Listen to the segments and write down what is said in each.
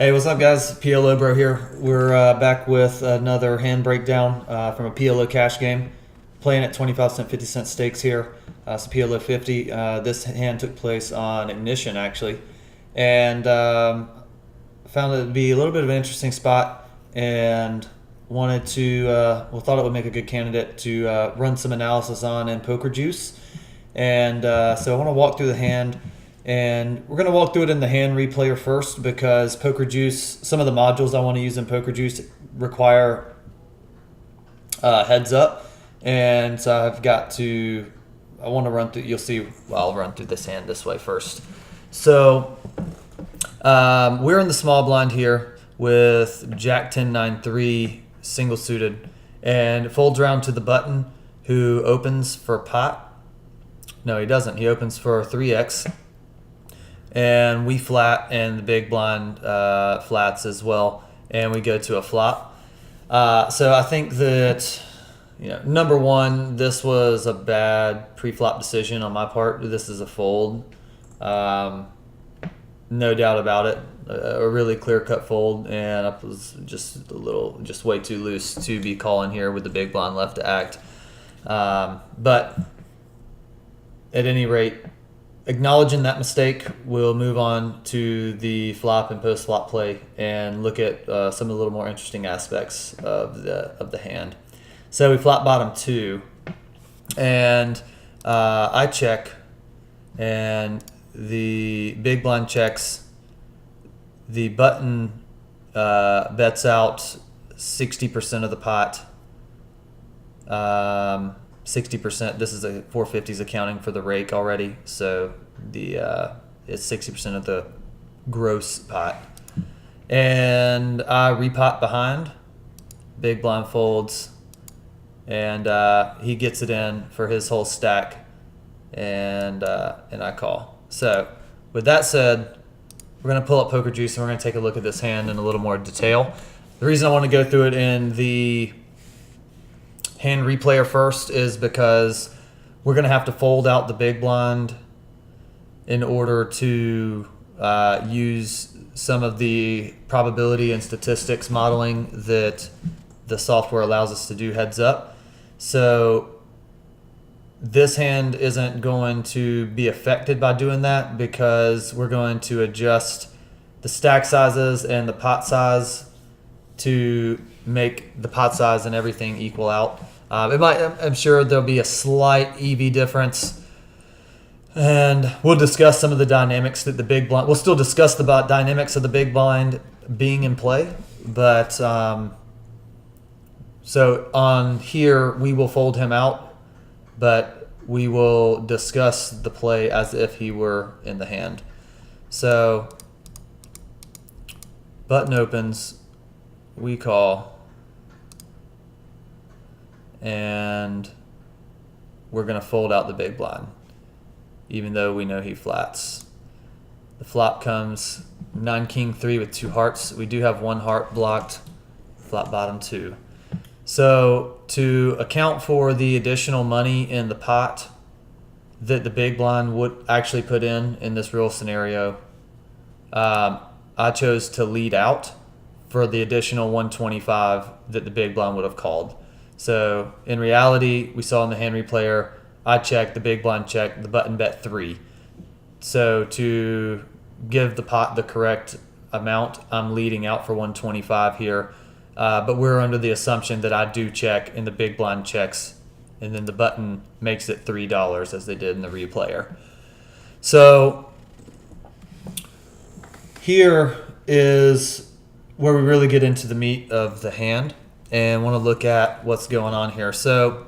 Hey, what's up, guys? PLObro here. We're back with another hand breakdown from a PLO Cash game. Playing at 25 cent, 50 cent stakes here. It's PLO 50. This hand took place on Ignition, actually. And found it to be a little bit of an interesting spot and wanted to, thought it would make a good candidate to run some analysis on in Poker Juice. And so I want to walk through the hand. And we're going to walk through it in the hand replayer first because Poker Juice, some of the modules I want to use in Poker Juice require heads up. And so I want to run through, you'll see, I'll run through this hand this way first. So we're in the small blind here with Jack 10-9-3 single suited. And it folds around to the button who opens for pot. No, he doesn't. He opens for 3x. And we flat, and the big blind flats as well, and we go to a flop. So I think that, number one, this was a bad pre-flop decision on my part. This is a fold, no doubt about it. A really clear-cut fold, and I was just way too loose to be calling here with the big blind left to act. But at any rate, acknowledging that mistake, we'll move on to the flop and post-flop play and look at some of the little more interesting aspects of the hand. So we flop bottom 2, and I check, and the big blind checks. The button bets out 60% of the pot. 60%. This is a 450s accounting for the rake already, so it's 60% of the gross pot. And I repot behind. Big blind folds, and he gets it in for his whole stack, and I call. So with that said, we're gonna pull up Poker Juice and we're gonna take a look at this hand in a little more detail. The reason I want to go through it in the hand replayer first is because we're going to have to fold out the big blind in order to use some of the probability and statistics modeling that the software allows us to do heads up. So this hand isn't going to be affected by doing that because we're going to adjust the stack sizes and the pot size to make the pot size and everything equal out. I'm sure there'll be a slight EV difference, and we'll discuss some of the dynamics that the big blind. We'll still discuss the dynamics of the big blind being in play, but so on here we will fold him out, but we will discuss the play as if he were in the hand. So button opens, we call, and we're going to fold out the big blind, even though we know he flats. The flop comes 9-king-3 with 2 hearts. We do have 1 heart blocked, flop bottom 2. So to account for the additional money in the pot that the big blind would actually put in this real scenario, I chose to lead out for the additional 125 that the big blind would have called. So in reality, we saw in the hand replayer, I checked, the big blind checked, the button bet 3. So to give the pot the correct amount, I'm leading out for 125 here. But we're under the assumption that I do check and the big blind checks, and then the button makes it $3 as they did in the replayer. So here is where we really get into the meat of the hand and want to look at what's going on here. So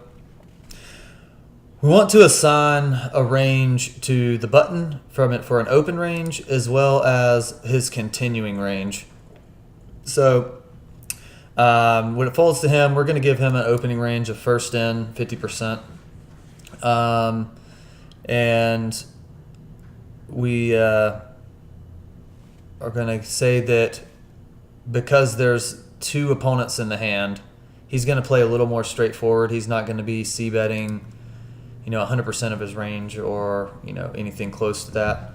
we want to assign a range to the button from it for an open range as well as his continuing range. So when it folds to him, we're going to give him an opening range of first in 50%. And we are going to say that because there's 2 opponents in the hand, he's going to play a little more straightforward. He's not going to be c-betting 100% of his range or anything close to that.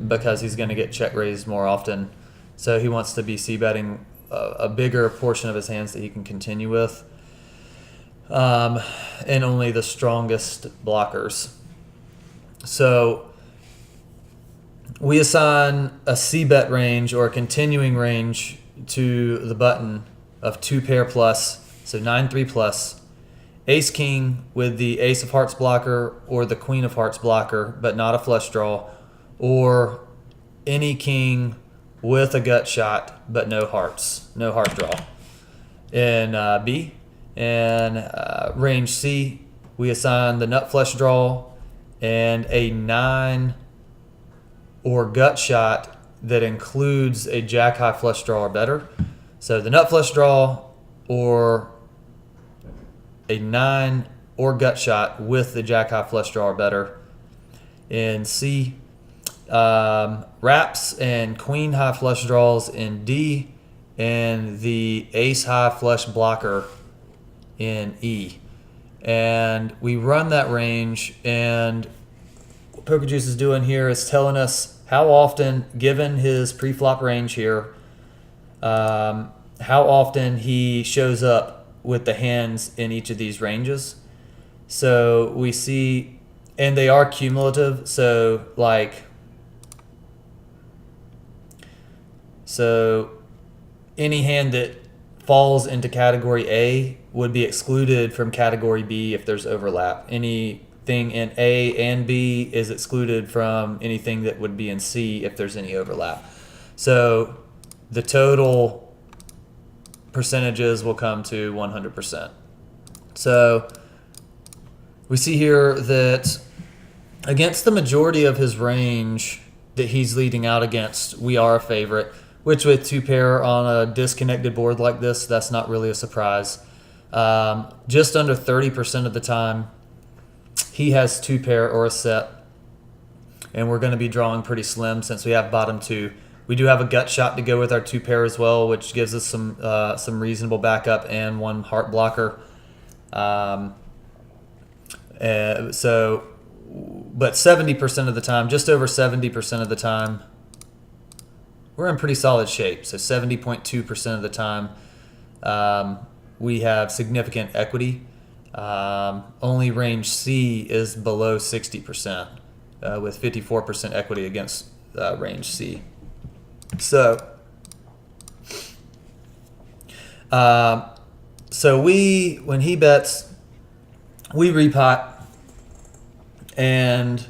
because he's going to get check raised more often. So he wants to be c-betting a bigger portion of his hands that he can continue with, and only the strongest blockers. So we assign a c-bet range or a continuing range to the button of 2 pair plus, so 9-3 plus, ace king with the ace of hearts blocker or the queen of hearts blocker, but not a flush draw, or any king with a gut shot but no hearts, no heart draw. In B, and range C, we assign the nut flush draw and a 9 or gut shot that includes a jack high flush draw or better. So the nut flush draw or a 9 or gut shot with the jack high flush draw or better. In C, wraps and queen high flush draws in D, and the ace high flush blocker in E. And we run that range, and what Poker Juice is doing here is telling us how often, given his pre-flop range here, how often he shows up with the hands in each of these ranges. So we see, and they are cumulative, so any hand that falls into category A would be excluded from category B if there's overlap. Anything in A and B is excluded from anything that would be in C if there's any overlap. So the total percentages will come to 100%. So we see here that against the majority of his range that he's leading out against, we are a favorite, which with 2 pair on a disconnected board like this, that's not really a surprise. Just under 30% of the time, he has 2 pair or a set, and we're going to be drawing pretty slim since we have bottom 2. We do have a gut shot to go with our 2 pair as well, which gives us some reasonable backup and 1 heart blocker. But 70% of the time, just over 70% of the time, we're in pretty solid shape. So 70.2% of the time, we have significant equity. Only range C is below 60%, with 54% equity against range C. So, when he bets, we repot, and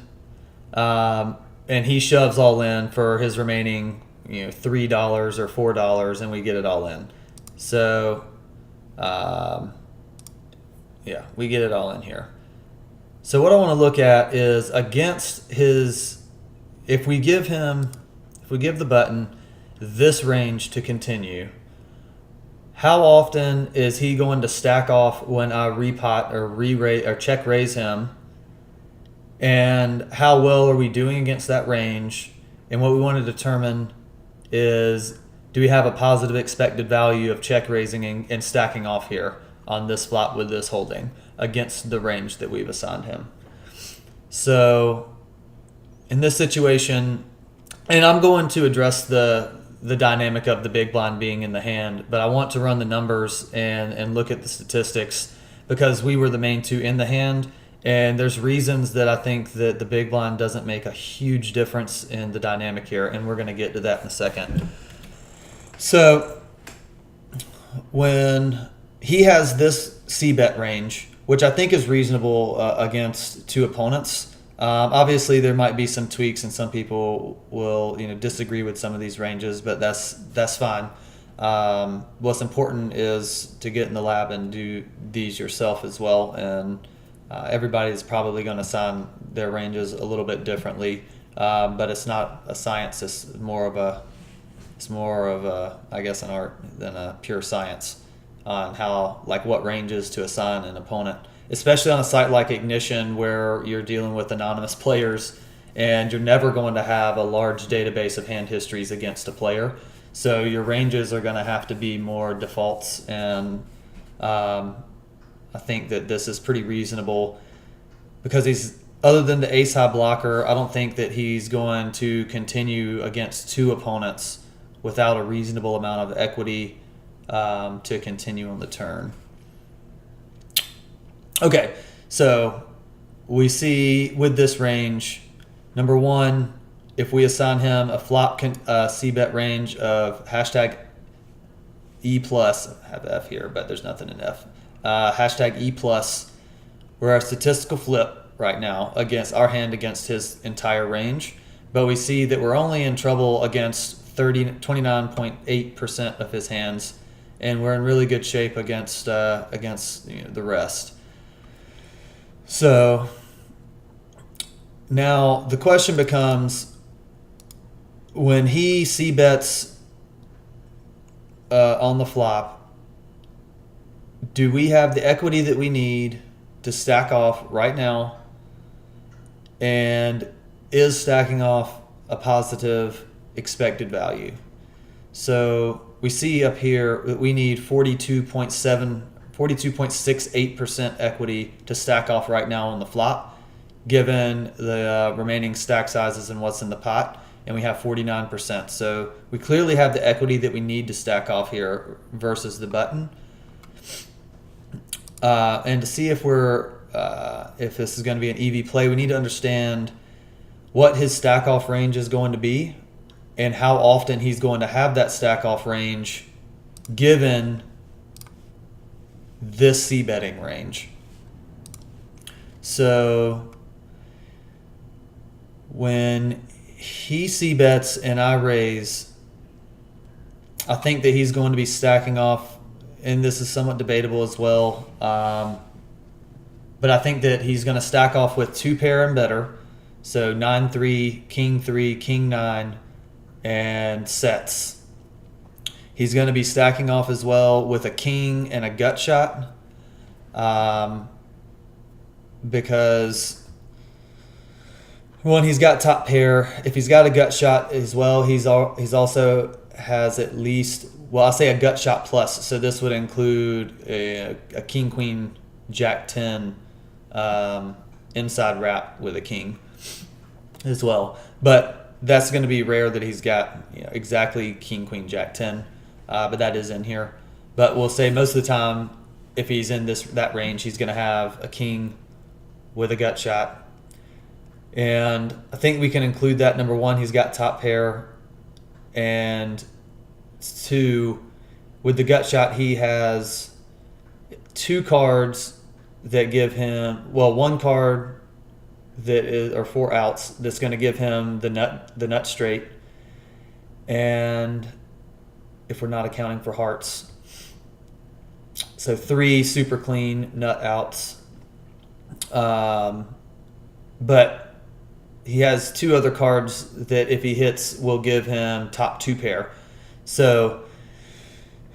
he shoves all in for his remaining, $3 or $4, and we get it all in. So, we get it all in here. So what I want to look at is against his, if we give the button this range to continue, how often is he going to stack off when I repot or re-raise or check raise him? And how well are we doing against that range? And what we want to determine is, do we have a positive expected value of check raising and stacking off here on this flop with this holding against the range that we've assigned him? So in this situation, and I'm going to address the dynamic of the big blind being in the hand, but I want to run the numbers and look at the statistics, because we were the main 2 in the hand, and there's reasons that I think that the big blind doesn't make a huge difference in the dynamic here, and we're going to get to that in a second. So when he has this c-bet range, which I think is reasonable against 2 opponents, obviously there might be some tweaks, and some people will disagree with some of these ranges, but that's fine. What's important is to get in the lab and do these yourself as well, and everybody's probably going to assign their ranges a little bit differently, but it's not a science. It's more of a I guess an art than a pure science on how, what ranges to assign an opponent, especially on a site like Ignition where you're dealing with anonymous players and you're never going to have a large database of hand histories against a player. So your ranges are going to have to be more defaults, and I think that this is pretty reasonable because other than the ace high blocker, I don't think that he's going to continue against two opponents without a reasonable amount of equity to continue on the turn. Okay, so we see with this range, number one, if we assign him a flop c-bet range of hashtag E plus, I have F here, but there's nothing in F. Hashtag E plus, we're at a statistical flip right now against our hand against his entire range. But we see that we're only in trouble against 29.8% of his hands, and we're in really good shape against the rest. So now the question becomes, when he c-bets on the flop, do we have the equity that we need to stack off right now? And is stacking off a positive expected value? So we see up here that we need 42.68% equity to stack off right now on the flop, given the remaining stack sizes and what's in the pot, and we have 49%. So we clearly have the equity that we need to stack off here versus the button. And to see if if this is going to be an EV play, we need to understand what his stack off range is going to be and how often he's going to have that stack off range given this c-betting range. So when he c-bets and I raise, I think that he's going to be stacking off, and this is somewhat debatable as well, but I think that he's going to stack off with two pair and better, so 9-3, King-3, King-9, and sets. He's going to be stacking off as well with a king and a gut shot, because one, he's got top pair. If he's got a gut shot as well, he's also has at least, well, I'll say a gut shot plus. So this would include a king, queen, jack 10 inside wrap with a king as well. But that's going to be rare that he's got exactly king, queen, jack 10. But that is in here. But we'll say most of the time, if he's in that range, he's going to have a king with a gut shot. And I think we can include that. Number one, he's got top pair. And two, with the gut shot, he has two cards that give him, well, one card that is, or four outs, that's going to give him the nut straight. And if we're not accounting for hearts, so three super clean nut outs. But he has two other cards that if he hits will give him top two pair. So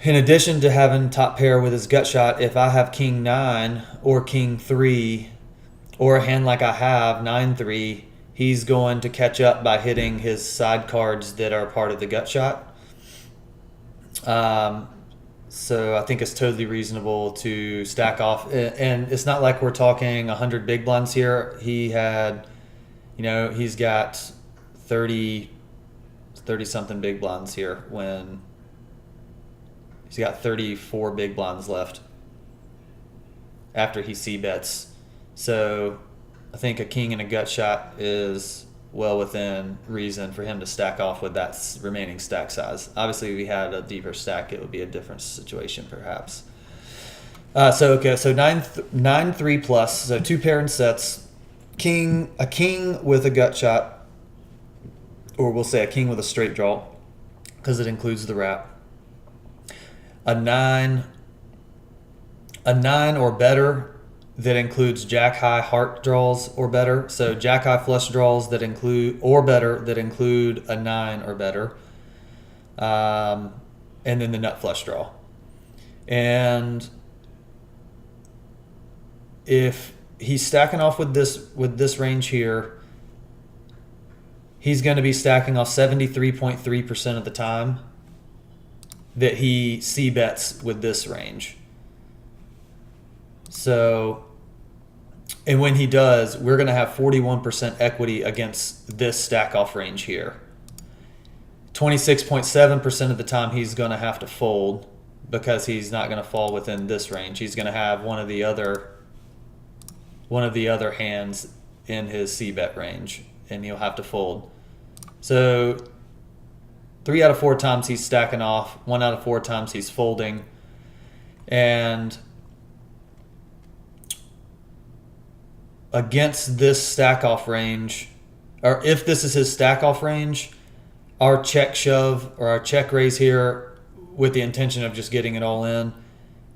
in addition to having top pair with his gut shot, if I have king 9 or king 3 or a hand like I have 9-3, he's going to catch up by hitting his side cards that are part of the gut shot. So I think it's totally reasonable to stack off. And it's not like we're talking 100 big blinds here. He had, he's got 30 something big blinds here when he's got 34 big blinds left after he c-bets. So I think a king and a gut shot is well within reason for him to stack off with that remaining stack size. Obviously, if we had a deeper stack, it would be a different situation perhaps. So 9-3 plus, so two pair and sets. A king with a gut shot, or we'll say a king with a straight draw, because it includes the wrap. A nine or better that includes jack high heart draws or better. So jack high flush draws that include a 9 or better, and then the nut flush draw. And if he's stacking off with this range here, he's going to be stacking off 73.3% of the time that he c-bets with this range. So And when he does, we're going to have 41% equity against this stack off range here. 26.7% of the time he's going to have to fold because he's not going to fall within this range. He's going to have one of the other hands in his c-bet range, and he'll have to fold. So 3 out of 4 times he's stacking off, 1 out of 4 times he's folding. And against this stack off range, or if this is his stack off range, our check shove or our check raise here with the intention of just getting it all in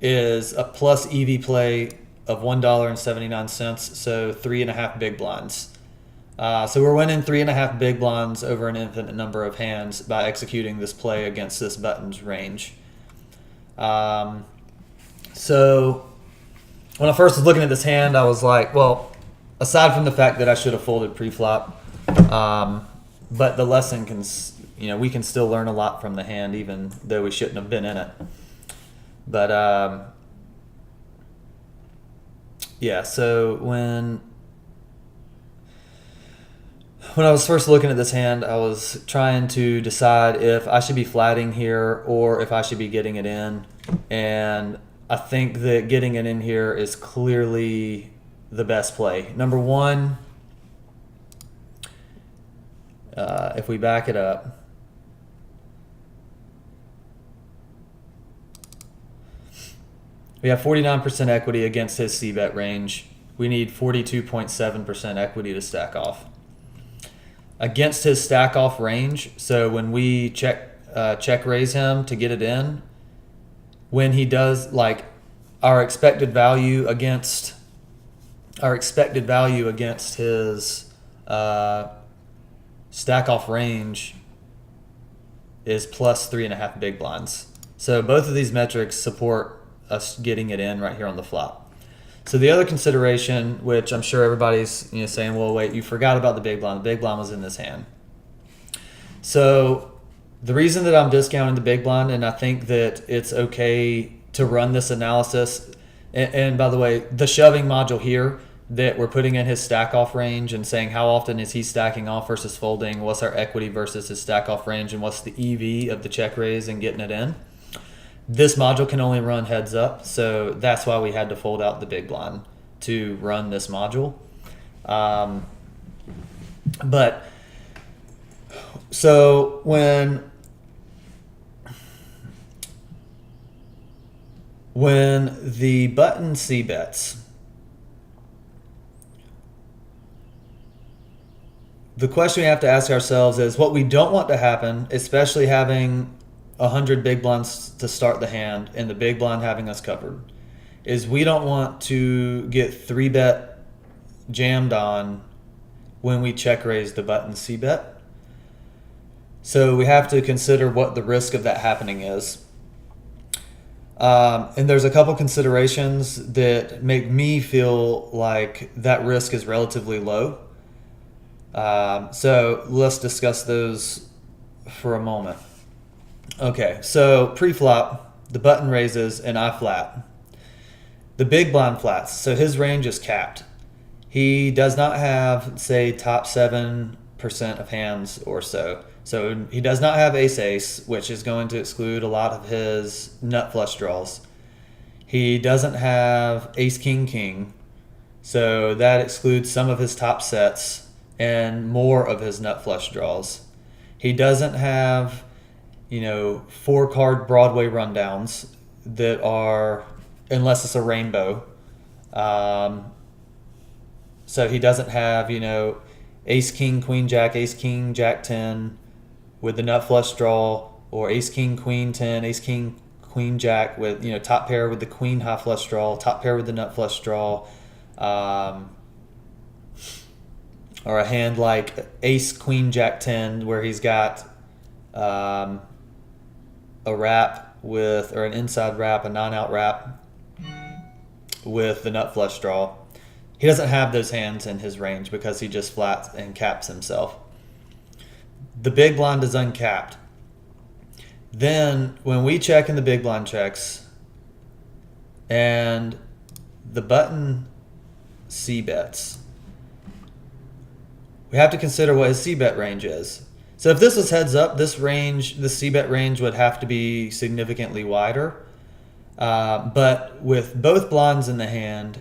is a plus EV play of $1.79, so 3.5 big blinds. So we're winning 3.5 big blinds over an infinite number of hands by executing this play against this button's range. So when I first was looking at this hand, I was like, well, aside from the fact that I should have folded pre-flop, but the lesson can, we can still learn a lot from the hand, even though we shouldn't have been in it. But yeah, so when I was first looking at this hand, I was trying to decide if I should be flatting here or if I should be getting it in. And I think that getting it in here is clearly the best play. Number one, if we back it up, we have 49% equity against his c-bet range. We need 42.7% equity to stack off. Against his stack off range, so when we check raise him to get it in, when he does, like, our expected value against his stack off range is plus 3.5 big blinds. So both of these metrics support us getting it in right here on the flop. So the other consideration, which I'm sure everybody's saying, well, wait, you forgot about the big blind. The big blind was in this hand. So the reason that I'm discounting the big blind, and I think that it's okay to run this analysis, and by the way, the shoving module here that we're putting in his stack off range and saying how often is he stacking off versus folding, what's our equity versus his stack off range, and what's the EV of the check raise and getting it in. This module can only run heads up, so that's why we had to fold out the big blind to run this module. But so when the button C bets, the question we have to ask ourselves is what we don't want to happen, especially having 100 big blinds to start the hand and the big blind having us covered, is we don't want to get 3-bet jammed on when we check raise the button C bet. So we have to consider what the risk of that happening is. And there's a couple considerations that make me feel like that risk is relatively low. So let's discuss those for a moment. Okay, so pre-flop, the button raises and I flat. The big blind flats, so his range is capped. He does not have, say, top 7% of hands or so. So he does not have ace-ace, which is going to exclude a lot of his nut flush draws. He doesn't have ace-king-king, so that excludes some of his top sets and more of his nut flush draws. He doesn't have 4-card Broadway rundowns that are, unless it's a rainbow. So he doesn't have, ace, king, queen, jack, ace, king, jack 10 with the nut flush draw, or ace, king, queen 10, ace, king, queen, jack with, top pair with the queen high flush draw, top pair with the nut flush draw, or a hand like ace, queen, jack 10 where he's got a wrap with, or an inside wrap, a non-out wrap with the nut flush draw. He doesn't have those hands in his range because he just flats and caps himself. The big blind is uncapped. Then when we check in the big blind checks and the button c-bets, we have to consider what his c-bet range is. So if this was heads up, this c-bet range would have to be significantly wider. But with both blinds in the hand,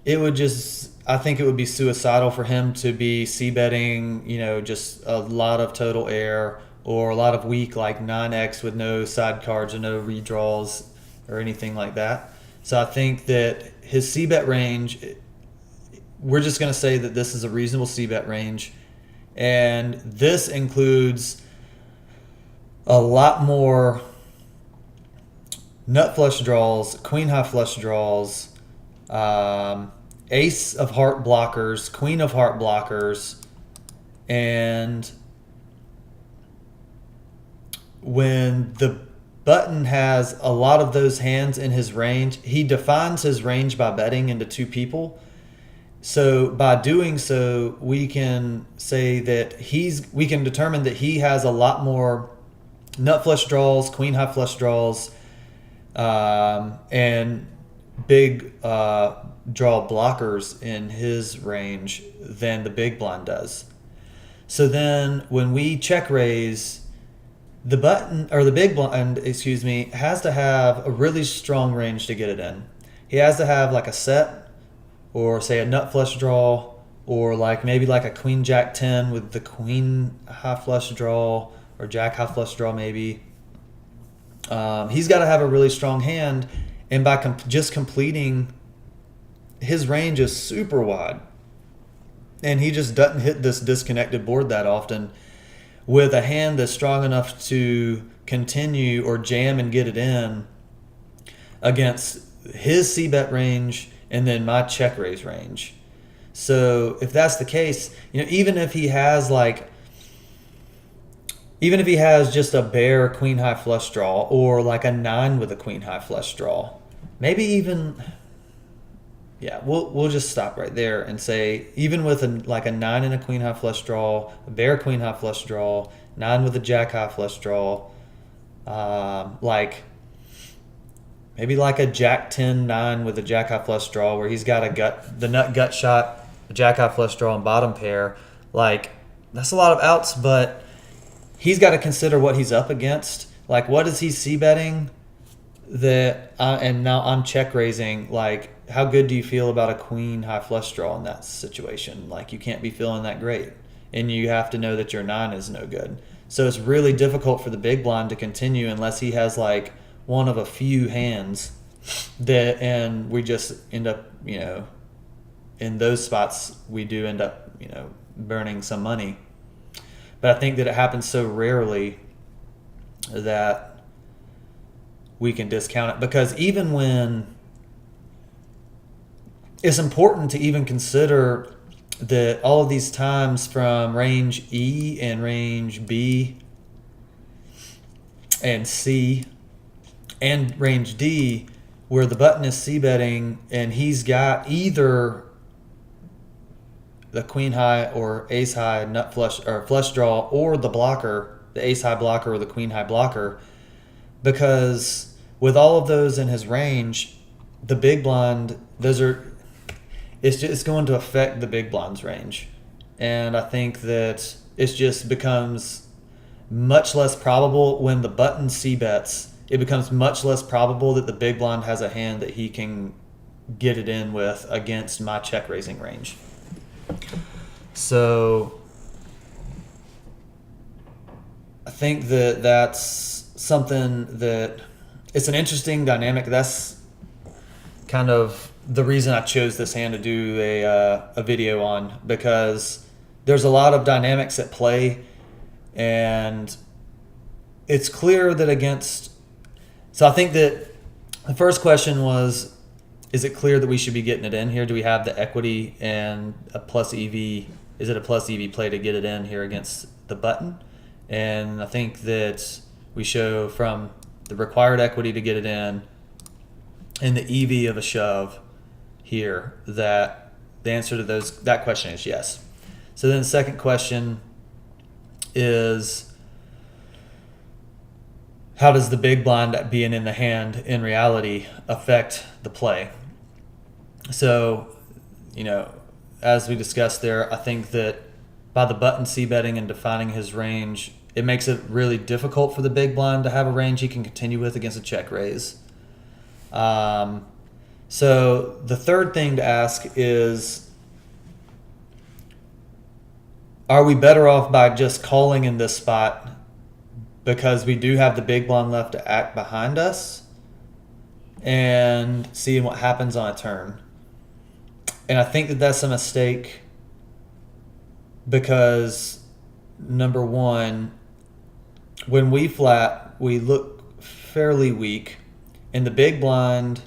I think it would be suicidal for him to be c-betting, just a lot of total air or a lot of weak, like 9x with no side cards or no redraws or anything like that. So I think that his c-bet range, we're just going to say that this is a reasonable c-bet range. And this includes a lot more nut flush draws, queen high flush draws, ace of heart blockers, queen of heart blockers, and when the button has a lot of those hands in his range, he defines his range by betting into two people. So by doing so, we can say that we can determine that he has a lot more nut flush draws, queen high flush draws, and big draw blockers in his range than the big blind does. So then when we check raise, the big blind, has to have a really strong range to get it in. He has to have like a set, or say a nut flush draw, or maybe a queen jack 10 with the queen high flush draw, or jack high flush draw maybe. He's got to have a really strong hand, and by just completing, his range is super wide, and he just doesn't hit this disconnected board that often with a hand that's strong enough to continue or jam and get it in against his c-bet range and then my check raise range. So if that's the case, even if he has just a bare queen high flush draw, or like a 9 with a queen high flush draw, maybe even, we'll just stop right there and say, even with a 9 and a queen high flush draw, a bare queen high flush draw, 9 with a jack high flush draw, maybe like a jack 10-9 with a jack high flush draw, where he's got the nut gut shot, a jack high flush draw, and bottom pair. That's a lot of outs, but he's got to consider what he's up against. What is he c-betting and now I'm check raising? How good do you feel about a queen high flush draw in that situation? You can't be feeling that great, and you have to know that your 9 is no good. So it's really difficult for the big blind to continue unless he has one of a few hands and we just end up, in those spots we do end up, burning some money. But I think that it happens so rarely that we can discount it, because even when it's important to even consider that all of these times from range E and range B and C and range D, where the button is c-betting and he's got either the queen high or ace high nut flush or flush draw, or the blocker, the ace high blocker or the queen high blocker, because with all of those in his range, the big blind, it's going to affect the big blind's range. And I think that it just becomes much less probable when the button c-bets. It becomes much less probable that the big blind has a hand that he can get it in with against my check raising range. So I think that that's something that it's an interesting dynamic. That's kind of the reason I chose this hand to do a video on, because there's a lot of dynamics at play, and it's clear that so I think that the first question was, is it clear that we should be getting it in here? Do we have the equity and a plus EV? Is it a plus EV play to get it in here against the button? And I think that we show from the required equity to get it in and the EV of a shove here that the answer to that question is yes. So then the second question is, how does the big blind being in the hand in reality affect the play? So as we discussed there, I think that by the button C betting and defining his range, it makes it really difficult for the big blind to have a range he can continue with against a check raise. So the third thing to ask is, are we better off by just calling in this spot because we do have the big blind left to act behind us and seeing what happens on a turn? And I think that that's a mistake because, number one, when we flat, we look fairly weak, and the big blind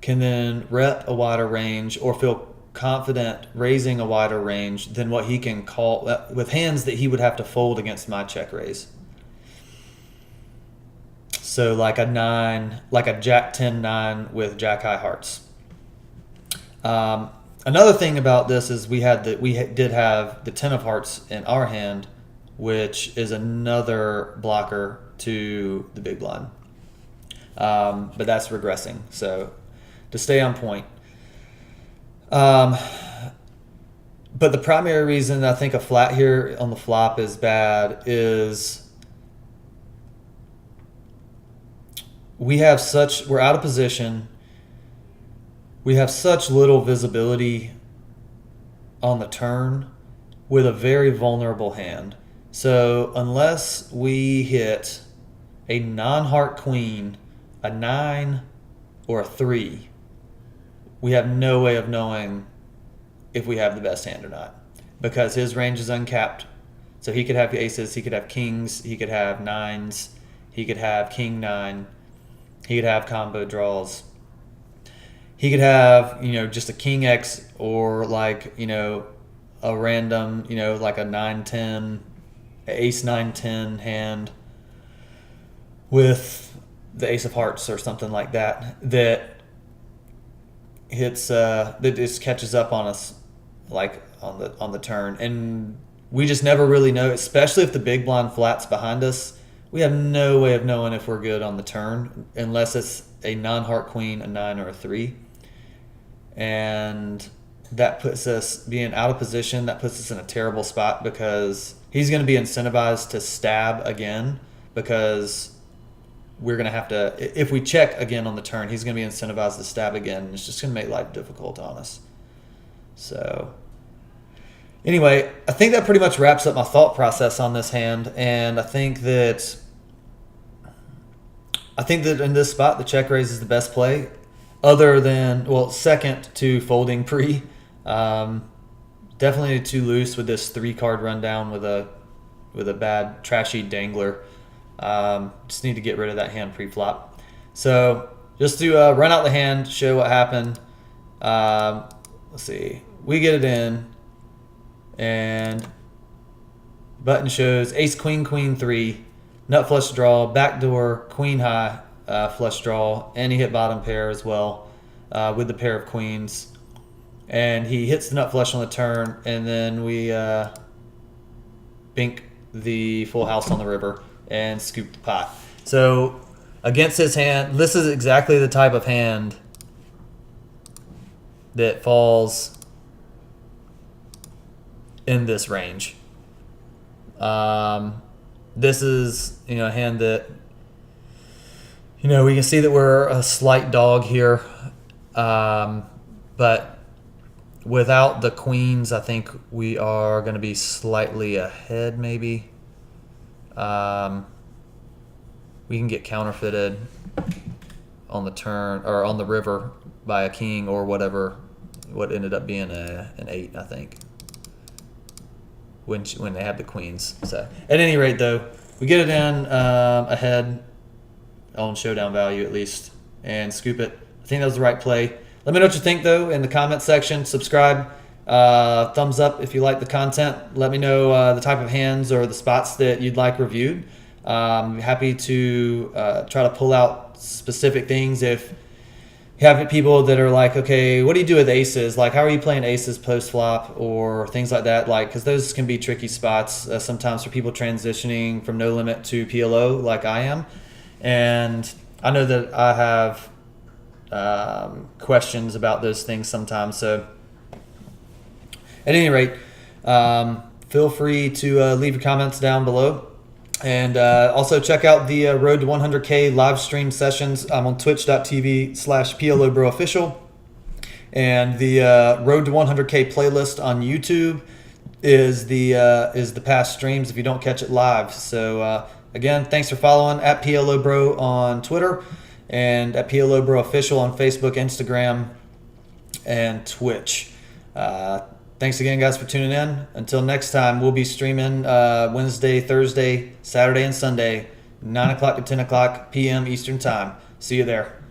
can then rep a wider range or feel confident raising a wider range than what he can call with hands that he would have to fold against my check raise. So like a 9, like a Jack 10-9 with Jack high hearts. Another thing about this is we did have the 10 of hearts in our hand, which is another blocker to the big blind. But that's regressing. So to stay on point. But the primary reason I think a flat here on the flop is bad is we're out of position. We have such little visibility on the turn with a very vulnerable hand. So unless we hit a non-heart queen, a 9, or a 3, we have no way of knowing if we have the best hand or not because his range is uncapped. So he could have aces, he could have kings, he could have 9s, he could have king 9, he could have combo draws. He could have, just a king X or like, a random, like a 9-10, ace 9-10 hand with the ace of hearts or something like that hits, that just catches up on us like on the turn. And we just never really know, especially if the big blind flats behind us. We have no way of knowing if we're good on the turn unless it's a non-heart queen, a 9, or a 3. And that puts us being out of position. That puts us in a terrible spot because he's going to be incentivized to stab again because we're going to have to, if we check again on the turn, he's going to be incentivized to stab again. And it's just going to make life difficult on us. So anyway, I think that pretty much wraps up my thought process on this hand. And I think that in this spot, the check raise is the best play. Other than, second to folding pre. Definitely too loose with this 3-card rundown with a bad, trashy dangler. Just need to get rid of that hand pre-flop. So just to run out the hand, show what happened. Let's see. We get it in. And button shows ace, queen, queen 3. Nut flush draw, backdoor, queen high. Flush draw, and he hit bottom pair as well with the pair of queens, and he hits the nut flush on the turn, and then we bink the full house on the river and scoop the pot. So against his hand, this is exactly the type of hand that falls in this range. This is a hand that we can see that we're a slight dog here, but without the queens, I think we are going to be slightly ahead maybe. We can get counterfeited on the turn or on the river by a king or what ended up being an 8, I think, when they have the queens. So at any rate, though, we get it in ahead on showdown value at least and scoop it. I think that was the right play. Let me know what you think though in the comment section. Subscribe, thumbs up if you like the content. Let me know the type of hands or the spots that you'd like reviewed. Happy to try to pull out specific things. If you have people that are like, okay, what do you do with aces? Like, how are you playing aces post flop or things like that? Like, because those can be tricky spots sometimes for people transitioning from no limit to PLO like I am. And I know that I have questions about those things sometimes. So At any rate, feel free to leave your comments down below. And also check out the Road to 100K live stream sessions. I'm on twitch.tv/PLObro official. And the Road to 100K playlist on YouTube is the past streams if you don't catch it live. So again, thanks for following at PLObro on Twitter and at PLObro official on Facebook, Instagram, and Twitch. Thanks again, guys, for tuning in. Until next time, we'll be streaming Wednesday, Thursday, Saturday, and Sunday, 9 o'clock to 10 o'clock p.m. Eastern Time. See you there.